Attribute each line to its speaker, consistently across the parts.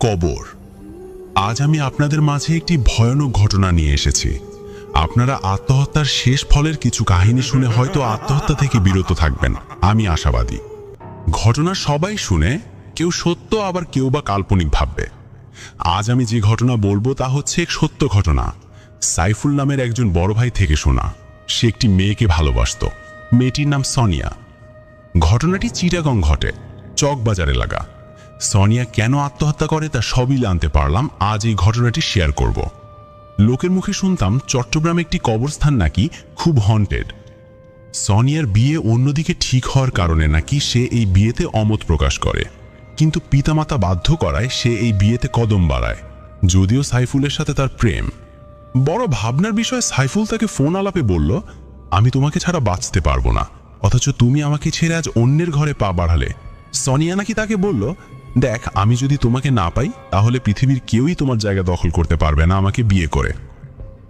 Speaker 1: কবর। আজ আমি আপনাদের মাঝে একটি ভয়ানক ঘটনা নিয়ে এসেছি। আপনারা আত্মহত্যার শেষ ফলের কিছু কাহিনী শুনে হয়তো আত্মহত্যা থেকে বিরত থাকবেন, আমি আশাবাদী। ঘটনা সবাই শুনে কেউ সত্য, আবার কেউ বা কাল্পনিক ভাববে। আজ আমি যে ঘটনা বলবো তা হচ্ছে এক সত্য ঘটনা। সাইফুল নামের একজন বড় ভাই থেকে শোনা। সে একটি মেয়েকে ভালোবাসত। মেয়েটির নাম সোনিয়া। ঘটনাটি চিটাগং ঘটে, চকবাজার এলাকা। সোনিয়া কেন আত্মহত্যা করে তা সবই জানতে পারলাম আজ এই ঘটনাটি শেয়ার করব। লোকের মুখে শুনতাম চট্টগ্রামে একটি কবরস্থান নাকি খুব হন্টেড। সোনিয়ার বিয়ে অন্যদিকে ঠিক হওয়ার কারণে নাকি সে এই বিয়েতে অমত প্রকাশ করে, কিন্তু পিতামাতা বাধ্য করায় সে এই বিয়েতে কদম বাড়ায়। যদিও সাইফুলের সাথে তার প্রেম। বড় ভাবনার বিষয়, সাইফুল তাকে ফোন আলাপে বলল, আমি তোমাকে ছাড়া বাঁচতে পারবো না, অথচ তুমি আমাকে ছেড়ে আজ অন্যের ঘরে পা বাড়ালে। সোনিয়া নাকি তাকে বলল, দেখ, আমি যদি তোমাকে না পাই তাহলে পৃথিবীর কেউই তোমার জায়গা দখল করতে পারবে না আমাকে বিয়ে করে।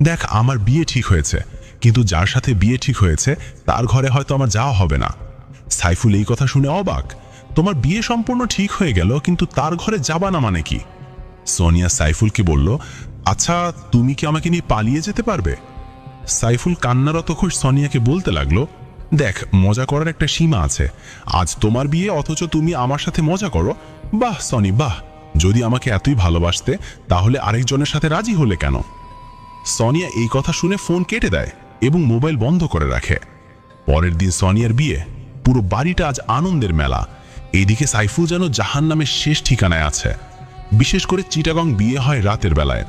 Speaker 1: দেখ, আমার বিয়ে ঠিক হয়েছে, কিন্তু যার সাথে বিয়ে ঠিক হয়েছে তার ঘরে হয়তো আমার যাওয়া হবে না। সাইফুল এই কথা শুনে অবাক। তোমার বিয়ে সম্পূর্ণ ঠিক হয়ে গেল, কিন্তু তার ঘরে যাবা না মানে কি? সোনিয়া সাইফুলকে বলল, আচ্ছা, তুমি কি আমাকে নিয়ে পালিয়ে যেতে পারবে? সাইফুল কান্নারত খুশ সোনিয়াকে বলতে লাগলো, দেখ, মজা করার একটা সীমা আছে। আজ তোমার বিয়ে, অথচ তুমি আমার সাথে মজা করো। বাহ সনি, বাহ! যদি আমাকে এতই ভালোবাসতে তাহলে আরেকজনের সাথে রাজি হলে কেন? সোনিয়া এই কথা শুনে ফোন কেটে দেয় এবং মোবাইল বন্ধ করে রাখে। পরের দিন সোনিয়ার বিয়ে। পুরো বাড়িটা আজ আনন্দের মেলা। এইদিকে সাইফুল যেন জাহান্নামের শেষ ঠিকানায় আছে। বিশেষ করে চিটাগং বিয়ে হয় রাতের বেলায়।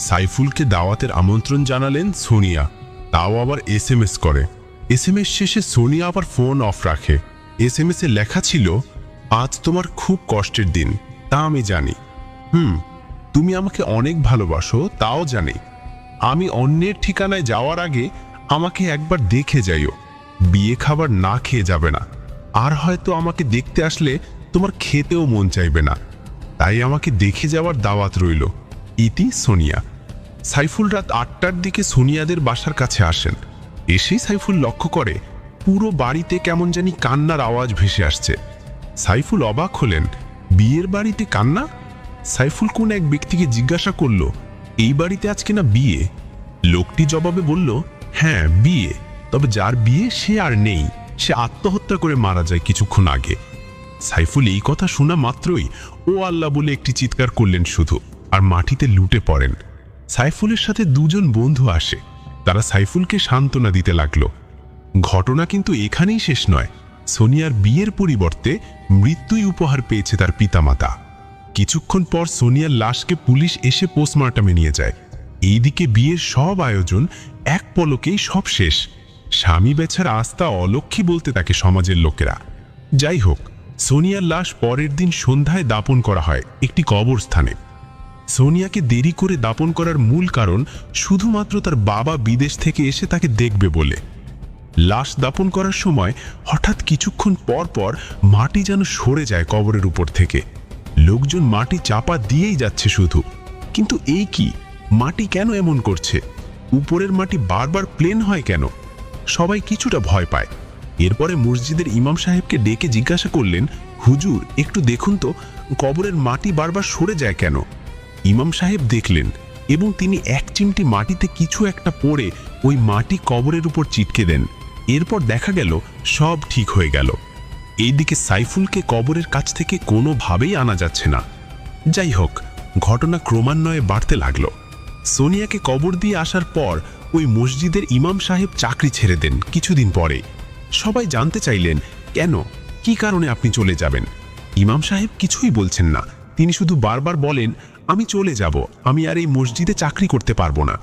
Speaker 1: সাইফুলকে দাওয়াতের আমন্ত্রণ জানালেন সোনিয়া, তাও আবার SMS করে। SMS শেষে সোনিয়া আবার ফোন অফ রাখে। SMS এ লেখা ছিল, আজ তোমার খুব কষ্টের দিন, তা আমি জানি। তুমি আমাকে অনেক ভালোবাসো, তাও জানি। আমি অন্যের ঠিকানায় যাওয়ার আগে আমাকে একবার দেখে যাইও। বিয়ে খাবার না খেয়ে যাবে না, আর হয়তো আমাকে দেখতে আসলে তোমার খেতেও মন চাইবে না, তাই আমাকে দেখে যাওয়ার দাওয়াত রইল। ইতি সোনিয়া। সাইফুল রাত 8টার দিকে সোনিয়াদের বাসার কাছে আসেন। এসেই সাইফুল লক্ষ্য করে পুরো বাড়িতে কেমন জানি কান্নার আওয়াজ ভেসে আসছে। সাইফুল অবাক হলেন, বিয়ের বাড়িতে কান্না? সাইফুল কোন এক ব্যক্তিকে জিজ্ঞাসা করল, এই বাড়িতে আজকে না বিয়ে? লোকটি জবাবে বলল, হ্যাঁ বিয়ে, তবে যার বিয়ে সে আর নেই, সে আত্মহত্যা করে মারা যায় কিছুক্ষণ আগে। সাইফুল এই কথা শোনা মাত্রই ও আল্লাহ বলে একটি চিৎকার করলেন শুধু, আর মাটিতে লুটে পড়েন। সাইফুলের সাথে দুজন বন্ধু আসে। তারা সাইফুলকে সান্ত্বনা দিতে লাগলো। ঘটনা কিন্তু এখানেই শেষ নয়। সোনিয়ার বিয়ের পরিবর্তে মৃত্যুই উপহার পেয়েছে তার পিতামাতা। কিছুক্ষণ পর সোনিয়ার লাশকে পুলিশ এসে পোস্টমর্টমে নিয়ে যায়। এইদিকে বিয়ের সব আয়োজন এক পলকেই সব শেষ। স্বামী বেচার আস্থা অলক্ষী বলতে তাকে সমাজের লোকেরা। যাই হোক, সোনিয়ার লাশ পরের দিন সন্ধ্যায় দাপন করা হয় একটি কবরস্থানে। সোনিয়াকে দেরি করে দাপন করার মূল কারণ শুধুমাত্র তার বাবা বিদেশ থেকে এসে তাকে দেখবে বলে। লাশ দাপন করার সময় হঠাৎ কিছুক্ষণ পর পর মাটি যেন সরে যায় কবরের উপর থেকে। লোকজন মাটি চাপা দিয়েই যাচ্ছে শুধু, কিন্তু এই কি, মাটি কেন এমন করছে? উপরের মাটি বারবার প্লেন হয় কেন? সবাই কিছুটা ভয় পায়। এরপরে মসজিদের ইমাম সাহেবকে ডেকে জিজ্ঞাসা করলেন, হুজুর, একটু দেখুন তো, কবরের মাটি বারবার সরে যায় কেন? ইমাম সাহেব দেখলেন এবং তিনি এক চিমটি মাটিতে কিছু একটা পড়ে ওই মাটি কবরের উপর চিটকে দেন। এরপর দেখা গেল সব ঠিক হয়ে গেল। এইদিকে সাইফুলকে কবরের কাছ থেকে কোনোভাবেই আনা যাচ্ছে না। যাই হোক, ঘটনা ক্রমান্বয়ে বাড়তে লাগলো। সোনিয়াকে কবর দিয়ে আসার পর ওই মসজিদের ইমাম সাহেব চাকরি ছেড়ে দেন কিছুদিন পরে। সবাই জানতে চাইলেন, কেন, কি কারণে আপনি চলে যাবেন? ইমাম সাহেব কিছুই বলছেন না। তিনি শুধু বারবার বলেন, আমি চলে যাব, আমি আর এই মসজিদে চাকরি করতে পারবো না।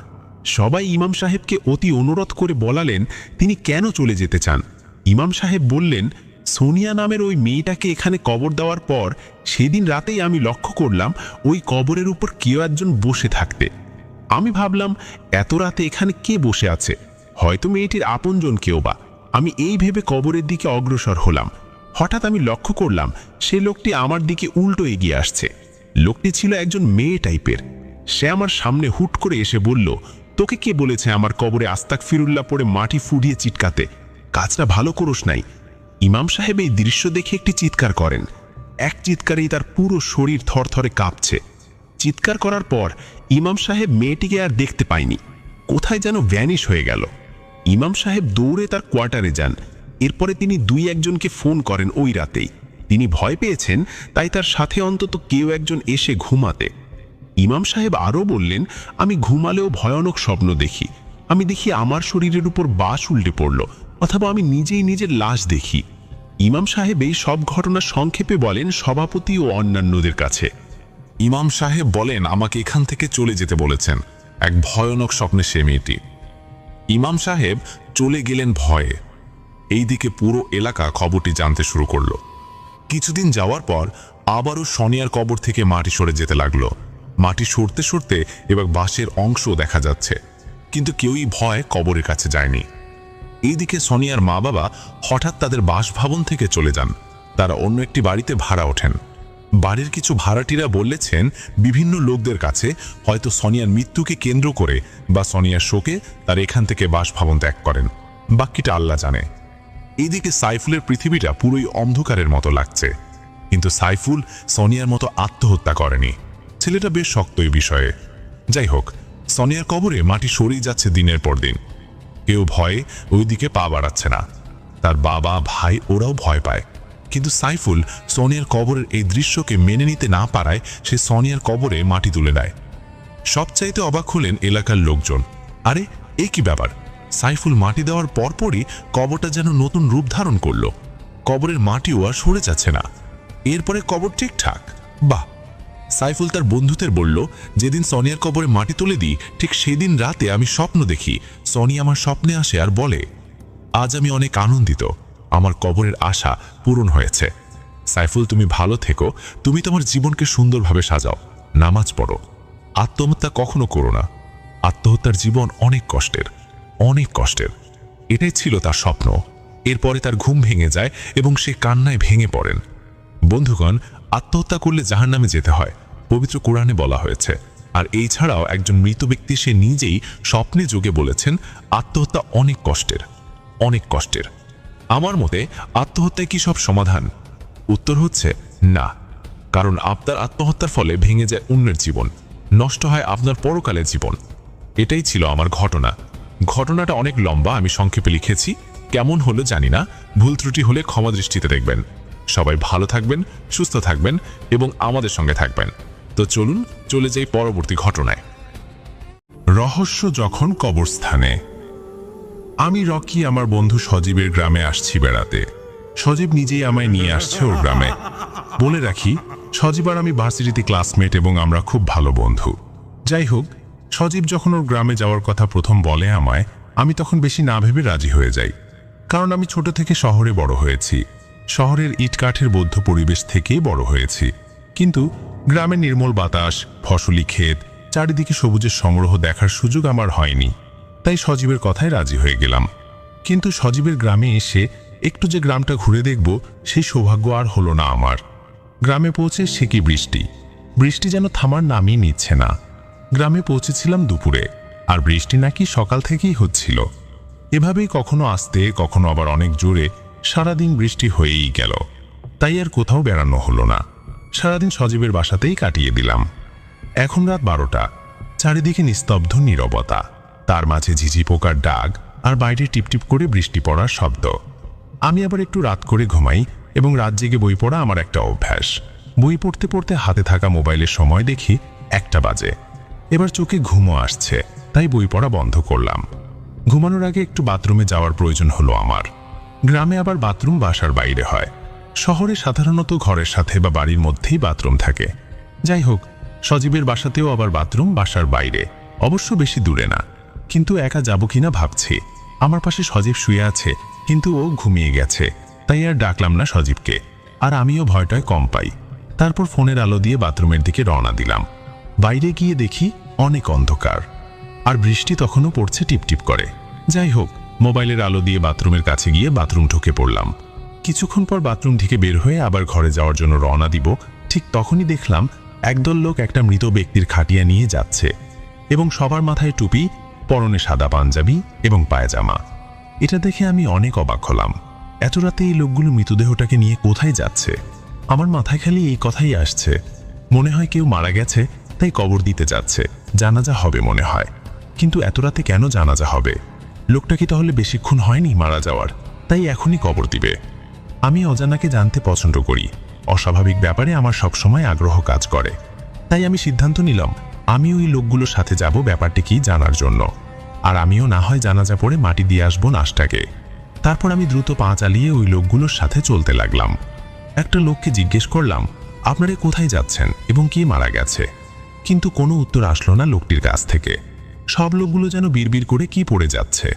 Speaker 1: সবাই ইমাম সাহেবকে অতি অনুরোধ করে বলালেন তিনি কেন চলে যেতে চান। ইমাম সাহেব বললেন, সোনিয়া নামের ওই মেয়েটাকে এখানে কবর দেওয়ার পর সেদিন রাতেই আমি লক্ষ্য করলাম ওই কবরের উপর কেউ একজন বসে থাকতে। আমি ভাবলাম, এত রাতে এখানে কে বসে আছে? হয়তো মেয়েটির আপনজন কেউ বা। আমি এই ভেবে কবরের দিকে অগ্রসর হলাম। হঠাৎ আমি লক্ষ্য করলাম সে লোকটি আমার দিকে উল্টো এগিয়ে আসছে। লোকটি ছিল একজন মেয়ে টাইপের। সে আমার সামনে হুট করে এসে বলল, তোকে কে বলেছে আমার কবরে আস্তাগফিরুল্লাহ পড়ে মাটি ফুটিয়ে চিটকাতে? কাজটা ভালো করিস নাই। ইমাম সাহেব এই দৃশ্য দেখে একটি চিৎকার করেন।
Speaker 2: এক চিৎকারেই তার পুরো শরীর থরথরে কাঁপছে। চিৎকার করার পর ইমাম সাহেব মেয়েটিকে আর দেখতে পায়নি, কোথায় যেন ভ্যানিশ হয়ে গেল। ইমাম সাহেব দৌড়ে তার কোয়ার্টারে যান। এরপরে তিনি 2-1 জনকে ফোন করেন ওই রাতেই। তিনি ভয় পেয়েছেন, তাই তার সাথে অন্তত কেউ একজন এসে ঘুমাতে। ইমাম সাহেব আরও বললেন, আমি ঘুমালেও ভয়ানক স্বপ্ন দেখি। আমি দেখি আমার শরীরের উপর বাস উল্টে পড়ল, অথবা আমি নিজেই নিজের লাশ দেখি। ইমাম সাহেব এই সব ঘটনা সংক্ষেপে বলেন সভাপতি ও অন্যান্যদের কাছে।
Speaker 1: ইমাম সাহেব বলেন, আমাকে এখান থেকে চলে যেতে বলেছেন। এক ভয়ানক স্বপ্নে সে মেয়েটি। ইমাম সাহেব চলে গেলেন ভয়ে। এইদিকে পুরো এলাকা খবরটি জানতে শুরু করলো। কিছুদিন যাওয়ার পর আবারও সোনিয়ার কবর থেকে মাটি সরে যেতে লাগলো। মাটি সরতে সরতে এবার বাঁশের অংশ দেখা যাচ্ছে, কিন্তু কেউই ভয় কবরের কাছে যায়নি। এইদিকে সোনিয়ার মা বাবা হঠাৎ তাদের বাসভবন থেকে চলে যান। তারা অন্য একটি বাড়িতে ভাড়া ওঠেন। বাড়ির কিছু ভাড়াটিরা বলেছেন বিভিন্ন লোকদের কাছে হয়তো সোনিয়ার মৃত্যুকে কেন্দ্র করে বা সোনিয়ার শোকে তার এখান থেকে বাসভবন ত্যাগ করেন। বাকিটা আল্লাহ জানে। এইদিকে সাইফুলের পৃথিবীটা পুরোই অন্ধকারের মতো লাগছে, কিন্তু সাইফুল সোনিয়ার মতো আত্মহত্যা করেনি। ছেলেটা বেশ শক্ত এই বিষয়ে। যাই হোক, সোনিয়ার কবরে মাটি সরেই যাচ্ছে দিনের পর দিন। কেউ ভয়ে ওইদিকে পা বাড়াচ্ছে না। তার বাবা ভাই ওরাও ভয় পায়, কিন্তু সাইফুল সোনিয়ার কবরের এই দৃশ্যকে মেনে নিতে না পারায় সে সোনিয়ার কবরে মাটি তুলে দেয়। সবচাইতে অবাক হলেন এলাকার লোকজন। আরে এ কি ব্যাপার? সাইফুল মাটি দেওয়ার পরপরই কবরটা যেন নতুন রূপ ধারণ করলো। কবরের মাটিও আর সরে যাচ্ছে না। এরপরে কবর ঠিকঠাক। বাহ! সাইফুল তার বন্ধুদের বলল, যেদিন সোনিয়ার কবরে মাটি তুলে দিই ঠিক সেদিন রাতে আমি স্বপ্ন দেখি। সোনিয়া আমার স্বপ্নে আসে আর বলে, আজ আমি অনেক আনন্দিত, আমার কবরের আশা পূরণ হয়েছে। সাইফুল, তুমি ভালো থেকো। তুমি তোমার জীবনকে সুন্দরভাবে সাজাও, নামাজ পড়ো, আত্মহত্যা কখনো করো না। আত্মহত্যার জীবন অনেক কষ্টের, অনেক কষ্টের। এটাই ছিল তার স্বপ্ন। এরপরে তার ঘুম ভেঙে যায় এবং সে কান্নায় ভেঙে পড়েন। বন্ধুগণ, আত্মহত্যা করলে জাহান্নামে যেতে হয়, পবিত্র কোরআনে বলা হয়েছে। আর এই ছাড়াও একজন মৃত ব্যক্তি সে নিজেই স্বপ্নে যোগে বলেছেন আত্মহত্যা অনেক কষ্টের, অনেক কষ্টের। আমার মতে আত্মহত্যায় কি সব সমাধান? উত্তর হচ্ছে না, কারণ আপনার আত্মহত্যার ফলে ভেঙে যায় অন্যের জীবন, নষ্ট হয় আপনার পরকালের জীবন। এটাই ছিল আমার ঘটনা। ঘটনাটা অনেক লম্বা, আমি সংক্ষেপে লিখেছি। কেমন হলো জানি না, ভুল ত্রুটি হলে ক্ষমা দৃষ্টিতে দেখবেন। সবাই ভালো থাকবেন, সুস্থ থাকবেন এবং আমাদের সঙ্গে থাকবেন। তো চলুন চলে যাই পরবর্তী ঘটনায়। রহস্য যখন কবরস্থানে। আমি রকি আমার বন্ধু সজীবের গ্রামে আসছি বেড়াতে। সজীব নিজেই আমায় নিয়ে আসছে ওর গ্রামে। বলে রাখি, সজীব আর আমি ভার্সিটিতে ক্লাসমেট এবং আমরা খুব ভালো বন্ধু। যাই হোক, সজীব যখন ওর গ্রামে যাওয়ার কথা প্রথম বলে আমায়, আমি তখন বেশি না ভেবে রাজি হয়ে যাই। কারণ আমি ছোট থেকে শহরে বড় হয়েছি। শহরের ইটকাঠের বদ্ধ পরিবেশ থেকেই বড় হয়েছি, কিন্তু গ্রামের নির্মল বাতাস, ফসলি ক্ষেত, চারিদিকে সবুজের সংগ্রহ দেখার সুযোগ আমার হয়নি। তাই সজীবের কথায় রাজি হয়ে গেলাম। কিন্তু সজীবের গ্রামে এসে একটু যে গ্রামটা ঘুরে দেখব, সেই সৌভাগ্য আর হলো না আমার। গ্রামে পৌঁছে সে কি বৃষ্টি! বৃষ্টি যেন থামার নামই নিচ্ছে না। গ্রামে পৌঁছেছিলাম দুপুরে, আর বৃষ্টি নাকি সকাল থেকেই হচ্ছিল। এভাবেই কখনো আস্তে, কখনো আবার অনেক জোরে সারাদিন বৃষ্টি হয়েই গেল। তাই আর কোথাও বেড়ানো হলো না। সারাদিন সজীবের বাসাতেই কাটিয়ে দিলাম। এখন রাত 12টা, চারিদিকে নিস্তব্ধ নীরবতা, তার মাঝে ঝিঝি পোকার ডাক আর বাইরে টিপটিপ করে বৃষ্টি পড়ার শব্দ। আমি আবার একটু রাত করে ঘুমাই এবং রাত জেগে বই পড়া আমার একটা অভ্যাস। বই পড়তে পড়তে হাতে থাকা মোবাইলের সময় দেখি 1টা বাজে। এবার চোখে ঘুমও আসছে, তাই বই পড়া বন্ধ করলাম। ঘুমানোর আগে একটু বাথরুমে যাওয়ার প্রয়োজন হলো আমার। গ্রামে আবার বাথরুম বাসার বাইরে হয়। শহরে সাধারণত ঘরের সাথে বা বাড়ির মধ্যেই বাথরুম থাকে। যাই হোক, সজীবের বাসাতেও আবার বাথরুম বাসার বাইরে, অবশ্য বেশি দূরে না। কিন্তু একা যাব কিনা ভাবছি। আমার পাশে সজীব শুয়ে আছে, কিন্তু ও ঘুমিয়ে গেছে, তাই আর ডাকলাম না সজীবকে। আর আমিও ভয়টায় কম পাই। তারপর ফোনের আলো দিয়ে বাথরুমের দিকে রওনা দিলাম। বাইরে গিয়ে দেখি অনেক অন্ধকার, আর বৃষ্টি তখনও পড়ছে টিপটিপ করে। যাই হোক, মোবাইলের আলো দিয়ে বাথরুমের কাছে গিয়ে বাথরুম ঢুকে পড়লাম। কিছুক্ষণ পর বাথরুম থেকে বের হয়ে আবার ঘরে যাওয়ার জন্য রওনা দিব, ঠিক তখনই দেখলাম একদল লোক একটা মৃত ব্যক্তির খাটিয়া নিয়ে যাচ্ছে এবং সবার মাথায় টুপি, পরনে সাদা পাঞ্জাবি এবং পায়জামা। এটা দেখে আমি অনেক অবাক হলাম। এত রাতে এই লোকগুলো মৃতদেহটাকে নিয়ে কোথায় যাচ্ছে?
Speaker 2: আমার মাথায় খালি এই কথাই আসছে, মনে হয় কেউ মারা গেছে, তাই কবর দিতে যাচ্ছে, জানাজা হবে মনে হয়। কিন্তু এত রাতে কেন জানাজা হবে? লোকটা কি তাহলে বেশিক্ষণ হয়নি মারা যাওয়ার, তাই এখনই কবর দিবে? আমি অজানাকে জানতে পছন্দ করি, অস্বাভাবিক ব্যাপারে আমার সবসময় আগ্রহ কাজ করে। তাই আমি সিদ্ধান্ত নিলাম আমি ওই লোকগুলোর সাথে যাব ব্যাপারটি কি জানার জন্য, আর আমিও না হয় জানাজা পড়ে মাটি দিয়ে আসবো লাশটাকে। তারপর আমি দ্রুত পা চালিয়ে ওই লোকগুলোর সাথে চলতে লাগলাম। একটা লোককে জিজ্ঞেস করলাম, আপনারা কোথায় যাচ্ছেন এবং কে মারা গেছে? কিন্তু কোনো উত্তর আসলো না লোকটির কাছ থেকে। সব লোকগুলো যেন বিড়বিড় করে কি পড়ে যাচ্ছে,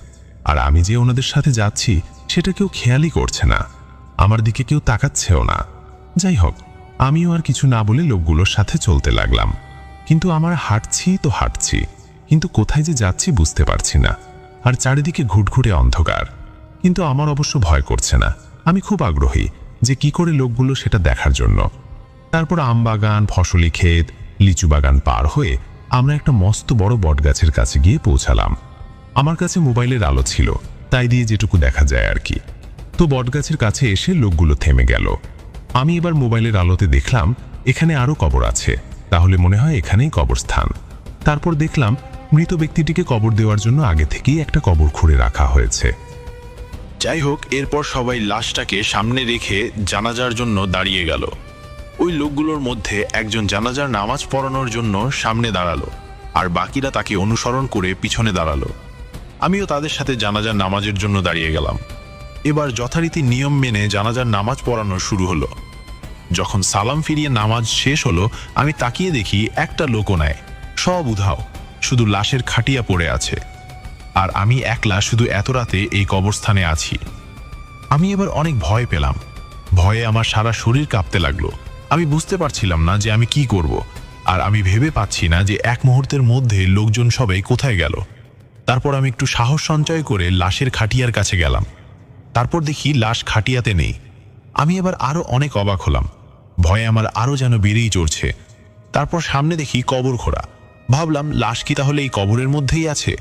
Speaker 2: আর আমি যে ওনাদের সাথে যাচ্ছি সেটা কেউ খেয়ালই করছে না, আমার দিকে কেউ তাকাচ্ছেও না। যাই হোক, আমিও আর কিছু না বলে লোকগুলোর সাথে চলতে লাগলাম। কিন্তু আমার হাঁটছি তো হাঁটছি, কিন্তু কোথায় যে যাচ্ছি বুঝতে পারছি না, আর চারিদিকে ঘুটঘুটে অন্ধকার। কিন্তু আমার অবশ্য ভয় করছে না, আমি খুব আগ্রহী যে কি করে লোকগুলো সেটা দেখার জন্য। তারপর আমবাগান, ফসলি ক্ষেত, লিচু বাগান পার হয়ে আমরা একটা মস্ত বড় বটগাছের কাছে গিয়ে পৌঁছালাম। আমার কাছে মোবাইলের আলো ছিল, তাই দিয়ে যেটুকু দেখা যায় আর কি। তো বটগাছের কাছে এসে লোকগুলো থেমে গেল। আমি এবার মোবাইলের আলোতে দেখলাম এখানে আরো কবর আছে, তাহলে মনে হয় এখানেই কবরস্থান। তারপর দেখলাম মৃত ব্যক্তিটিকে কবর দেওয়ার জন্য আগে থেকেই একটা কবর খুঁড়ে রাখা হয়েছে।
Speaker 3: যাই হোক, এরপর সবাই লাশটাকে সামনে রেখে জানাজার জন্য দাঁড়িয়ে গেল। ওই লোকগুলোর মধ্যে একজন জানাজার নামাজ পড়ানোর জন্য সামনে দাঁড়ালো, আর বাকিরা তাকে অনুসরণ করে পিছনে দাঁড়ালো। আমিও তাদের সাথে জানাজার নামাজের জন্য দাঁড়িয়ে গেলাম। এবার যথারীতি নিয়ম মেনে জানাজার নামাজ পড়ানো শুরু হলো। যখন সালাম ফিরিয়ে নামাজ শেষ হলো, আমি তাকিয়ে দেখি একটা লোকও নাই, সব উধাও, শুধু লাশের খাটিয়া পড়ে আছে। আর আমি একলা শুধু এত রাতে এই কবরস্থানে আছি। আমি এবার অনেক ভয় পেলাম, ভয়ে আমার সারা শরীর কাঁপতে লাগলো। আমি বুঝতে পারছিলাম না যে আমি কি করব, আর আমি ভেবে পাচ্ছি না যে এক মুহূর্তের মধ্যে লোকজন সবাই কোথায় গেল। তারপর আমি একটু সাহস সঞ্চয় করে লাশের খাটিয়ার কাছে গেলাম। তারপর দেখি লাশ খাটিয়াতে নেই। আমি এবার আরো অনেক অবাক হলাম, ভয়ে আমার আরো যেন বেড়েই চড়ছে। তারপর সামনে দেখি কবর খোঁড়া। ভাবলাম লাশ কি তাহলে এই কবরের মধ্যেই আছে?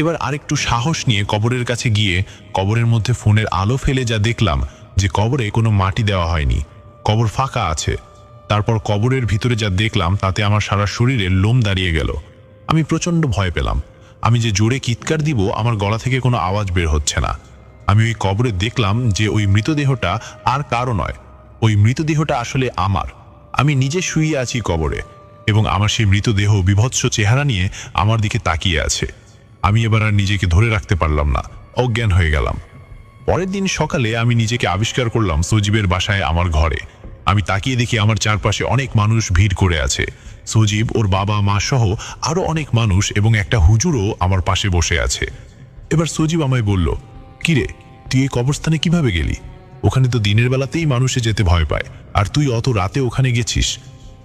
Speaker 3: এবার আরেকটু সাহস নিয়ে কবরের কাছে গিয়ে কবরের মধ্যে ফোনের আলো ফেলে যা দেখলাম যে কবরে কোনো মাটি দেওয়া হয়নি, কবর ফাঁকা আছে। তারপর কবরের ভিতরে যা দেখলাম তাতে আমার সারা শরীরে লোম দাঁড়িয়ে গেল। আমি প্রচণ্ড ভয় পেলাম। আমি যে জোরে চিৎকার দিব আমার গলা থেকে কোনো আওয়াজ বের হচ্ছে না। আমি ওই কবরে দেখলাম যে ওই মৃতদেহটা আর কারো নয়, ওই মৃতদেহটা আসলে আমার। আমি নিজে শুয়ে আছি কবরে, এবং আমার সেই মৃতদেহ বিভৎস চেহারা নিয়ে আমার দিকে তাকিয়ে আছে। আমি এবার আর নিজেকে ধরে রাখতে পারলাম না, অজ্ঞান হয়ে গেলাম। পরের দিন সকালে আমি নিজেকে আবিষ্কার করলাম সজীবের বাসায়, আমার ঘরে। আমি তাকিয়ে দেখি আমার চারপাশে অনেক মানুষ ভিড় করে আছে। সজীব, ওর বাবা মা সহ আরো অনেক মানুষ, এবং একটা হুজুরও আমার পাশে বসে আছে। এবার সজীব আমায় বলল, কিরে, তুই এই কবরস্থানে কিভাবে গেলি? ওখানে তো দিনের বেলাতেই মানুষে যেতে ভয় পায়, আর তুই অত রাতে ওখানে গেছিস?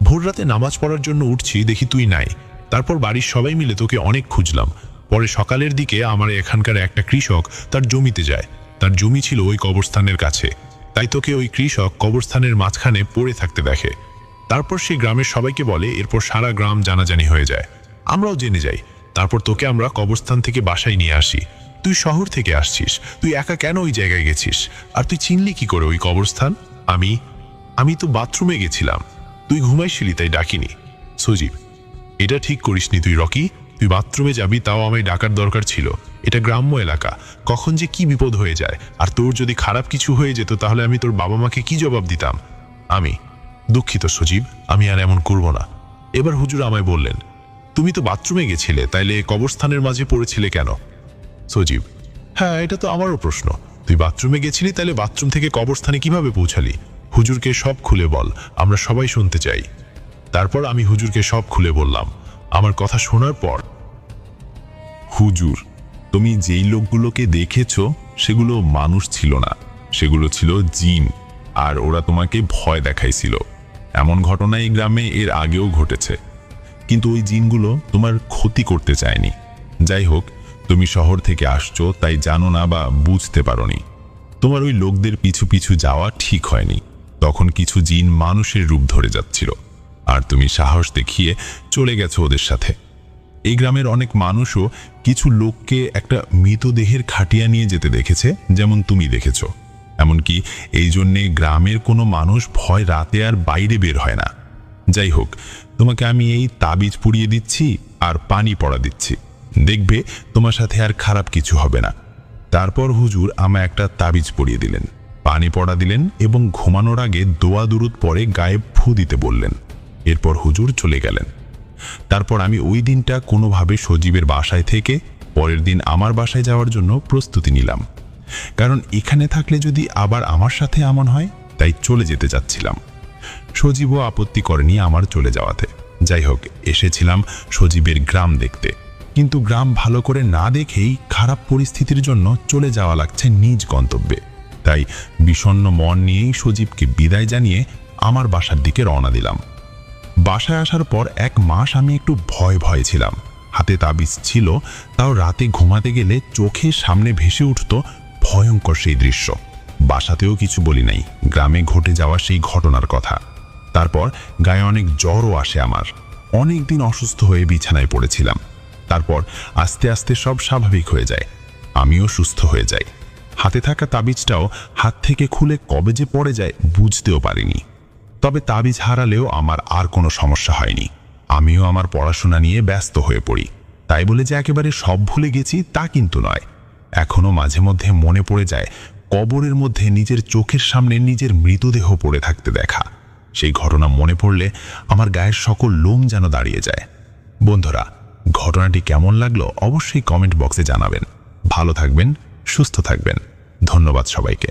Speaker 3: ভোর রাতে নামাজ পড়ার জন্য উঠছি, দেখি তুই নাই। তারপর বাড়ির সবাই মিলে তোকে অনেক খুঁজলাম। পরে সকালের দিকে আমার এখানকার একটা কৃষক তার জমিতে যায়। তার জমি ছিল ওই কবরস্থানের কাছে, তাই তোকে ওই কৃষক কবরস্থানের মাঝখানে পড়ে থাকতে দেখে। তারপর সে গ্রামের সবাইকে বলে, এরপর সারা গ্রাম জানাজানি হয়ে যায়। আমরাও জেনে যাই। তারপর তোকে আমরা কবরস্থান থেকে বাসায় নিয়ে আসি। তুই শহর থেকে আসছিস, তুই একা কেন ওই জায়গায় গেছিস? আর তুই চিনলি কি করে ওই কবরস্থান? আমি তো বাথরুমে গেছিলাম, তুই ঘুমাইছিলি তাই ডাকিনি। সজীব, এটা ঠিক করিসনি তুই রকি। তুই বাথরুমে যাবি তাও আমায় ডাকার দরকার ছিল। এটা গ্রাম্য এলাকা, কখন যে কি বিপদ হয়ে যায়। আর তোর যদি খারাপ কিছু হয়ে যেত তাহলে আমি তোর বাবা মাকে কি জবাব দিতাম? আমি দুঃখিত সজীব, আমি আর এমন করব না। এবার হুজুর আমায় বললেন, তুমি তো বাথরুমে গেছিলে, তাইলে কবরস্থানের মাঝে পড়েছিলে কেন? সজীব, হ্যাঁ, এটা তো আমারও প্রশ্ন। তুই বাথরুমে গেছিলি, তাহলে বাথরুম থেকে কবরস্থানে কিভাবে পৌঁছালি? হুজুরকে সব খুলে বল, আমরা সবাই শুনতে চাই। তারপর আমি হুজুরকে সব খুলে বললাম। আমার কথা শোনার পর,
Speaker 1: হুজুর, তুমি যেই লোকগুলোকে দেখেছ সেগুলো মানুষ ছিল না, সেগুলো ছিল জিন, আর ওরা তোমাকে ভয় দেখাইছিল। এমন ঘটনা এই গ্রামে এর আগেও ঘটেছে, কিন্তু ওই জিনগুলো তোমার ক্ষতি করতে চায়নি। যাই হোক, তুমি শহর থেকে আসছো তাই জানো না বা বুঝতে পারোনি। তোমার ওই লোকদের পিছু পিছু যাওয়া ঠিক হয়নি। তখন কিছু জিন মানুষের রূপ ধরে যাচ্ছিল, আর তুমি সাহস দেখিয়ে চলে গেছো ওদের সাথে। এই গ্রামের অনেক মানুষও কিছু লোককে একটা মৃতদেহের খাটিয়া নিয়ে যেতে দেখেছে, যেমন তুমি দেখেছো। এমনকি এই জন্যে গ্রামের কোনো মানুষ ভয় রাতে আর বাইরে বের হয় না। যাই হোক, তোমাকে আমি এই তাবিজ পুড়িয়ে দিচ্ছি আর পানি পড়া দিচ্ছি, দেখবে তোমার সাথে আর খারাপ কিছু হবে না। তারপর হুজুর আমায় একটা তাবিজ পরিয়ে দিলেন, পানি পড়া দিলেন এবং ঘুমানোর আগে দোয়া দুরুদ পরে গায়ে ফু দিতে বললেন। এরপর হুজুর চলে গেলেন। তারপর আমি ওই দিনটা কোনোভাবে সজীবের বাসায় থেকে পরের দিন আমার বাসায় যাওয়ার জন্য প্রস্তুতি নিলাম, কারণ এখানে থাকলে যদি আবার আমার সাথে এমন হয়, তাই চলে যেতে চাচ্ছিলাম। সজীবও আপত্তি করেনি আমার চলে যাওয়াতে। যাই হোক, এসেছিলাম সজীবের গ্রাম দেখতে, কিন্তু গ্রাম ভালো করে না দেখেই খারাপ পরিস্থিতির জন্য চলে যাওয়া লাগছে নিজ গন্তব্যে। তাই বিষণ্ণ মন নিয়েই সজীবকে বিদায় জানিয়ে আমার বাসার দিকে রওনা দিলাম। বাসায় আসার পর 1 মাস আমি একটু ভয়ে ছিলাম। হাতে তাবিজ ছিল, তাও রাতে ঘুমাতে গেলে চোখের সামনে ভেসে উঠত ভয়ঙ্কর সেই দৃশ্য। বাসাতেও কিছু বলি নাই গ্রামে ঘটে যাওয়া সেই ঘটনার কথা। তারপর গায়ে অনেক জ্বরও আসে আমার। অনেক দিন অসুস্থ হয়ে বিছানায় পড়েছিলাম। তারপর আস্তে আস্তে সব স্বাভাবিক হয়ে যায়, আমিও সুস্থ হয়ে যাই। হাতে থাকা তাবিজটাও হাত থেকে খুলে কবে যে পড়ে যায় বুঝতেও পারিনি। তবে তাবিজ হারালেও আমার আর কোনো সমস্যা হয়নি। আমিও আমার পড়াশোনা নিয়ে ব্যস্ত হয়ে পড়ি। তাই বলে যে একেবারে সব ভুলে গেছি তা কিন্তু নয়। এখনো মাঝে মধ্যে মনে পড়ে যায় কবরের মধ্যে নিজের চোখের সামনে নিজের মৃতদেহ পড়ে থাকতে দেখা। সেই ঘটনা মনে পড়লে আমার গায়ের সকল লোম যেন দাঁড়িয়ে যায়। বন্ধুরা, ঘটনাটি কেমন লাগলো অবশ্যই কমেন্ট বক্সে জানাবেন। ভালো থাকবেন, সুস্থ থাকবেন। ধন্যবাদ সবাইকে।